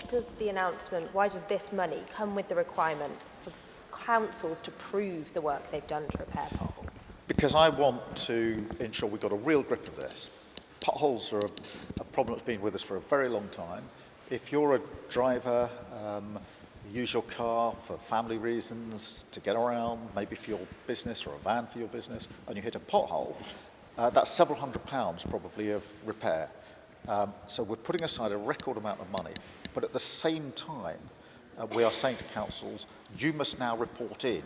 does the announcement, why does this money come with the requirement for councils to prove the work they've done to repair potholes? Because I want to ensure we've got a real grip of this. Potholes are a problem that's been with us for a very long time. If you're a driver, you use your car for family reasons, to get around, maybe for your business or a van for your business, and you hit a pothole, that's several £100 probably of repair. So we're putting aside a record amount of money, but at the same time, we are saying to councils, you must now report in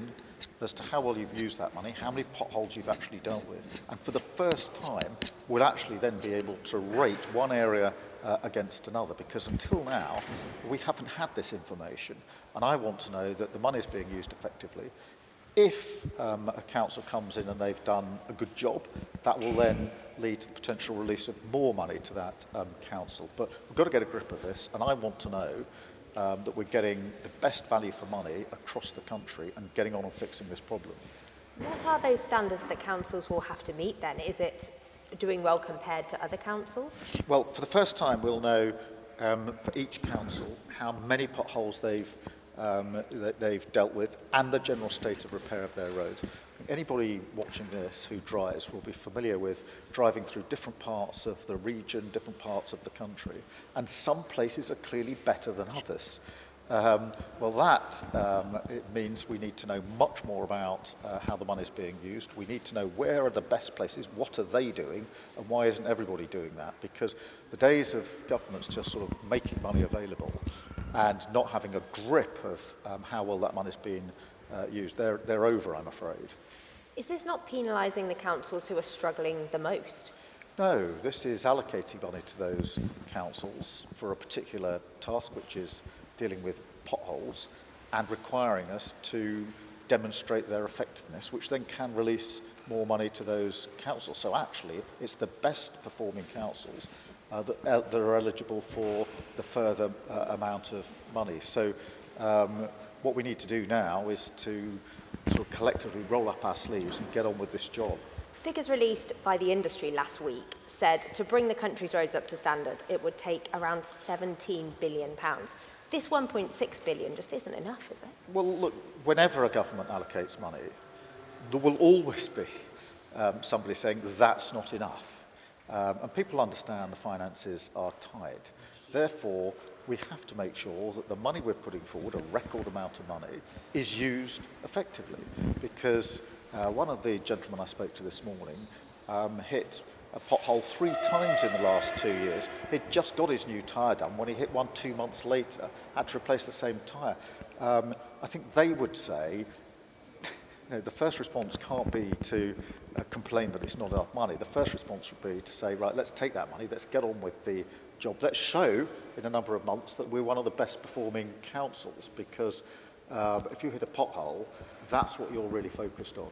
as to how well you've used that money, how many potholes you've actually dealt with. And for the first time, we'll actually then be able to rate one area against another, because until now, we haven't had this information. And I want to know that the money is being used effectively. If a council comes in and they've done a good job, that will then lead to the potential release of more money to that council. But we've got to get a grip of this, and I want to know that we're getting the best value for money across the country and getting on and fixing this problem. What are those standards that councils will have to meet then? Is it doing well compared to other councils? Well, for the first time, we'll know for each council how many potholes they've dealt with and the general state of repair of their roads. Anybody watching this who drives will be familiar with driving through different parts of the region, different parts of the country, and some places are clearly better than others. It means we need to know much more about how the money is being used. We need to know where are the best places, what are they doing, and why isn't everybody doing that? Because the days of governments just sort of making money available and not having a grip of how well that money is being used, they're over, I'm afraid. Is this not penalising the councils who are struggling the most? No, this is allocating money to those councils for a particular task, which is dealing with potholes, and requiring us to demonstrate their effectiveness, which then can release more money to those councils. So actually, it's the best performing councils that are eligible for the further amount of money. So what we need to do now is to sort of collectively roll up our sleeves and get on with this job. Figures released by the industry last week said to bring the country's roads up to standard, it would take around £17 billion. This 1.6 billion just isn't enough, is it? Well, look, whenever a government allocates money, there will always be somebody saying that's not enough. And people understand the finances are tight. Therefore, we have to make sure that the money we're putting forward, a record amount of money, is used effectively. Because one of the gentlemen I spoke to this morning hit a pothole 3 times in the last 2 years. He'd just got his new tyre done. When he hit one 2 months later, had to replace the same tyre. I think they would say, the first response can't be to complain that it's not enough money. The first response would be to say, right, let's take that money, let's get on with the job. Let's show in a number of months that we're one of the best performing councils, because if you hit a pothole, that's what you're really focused on.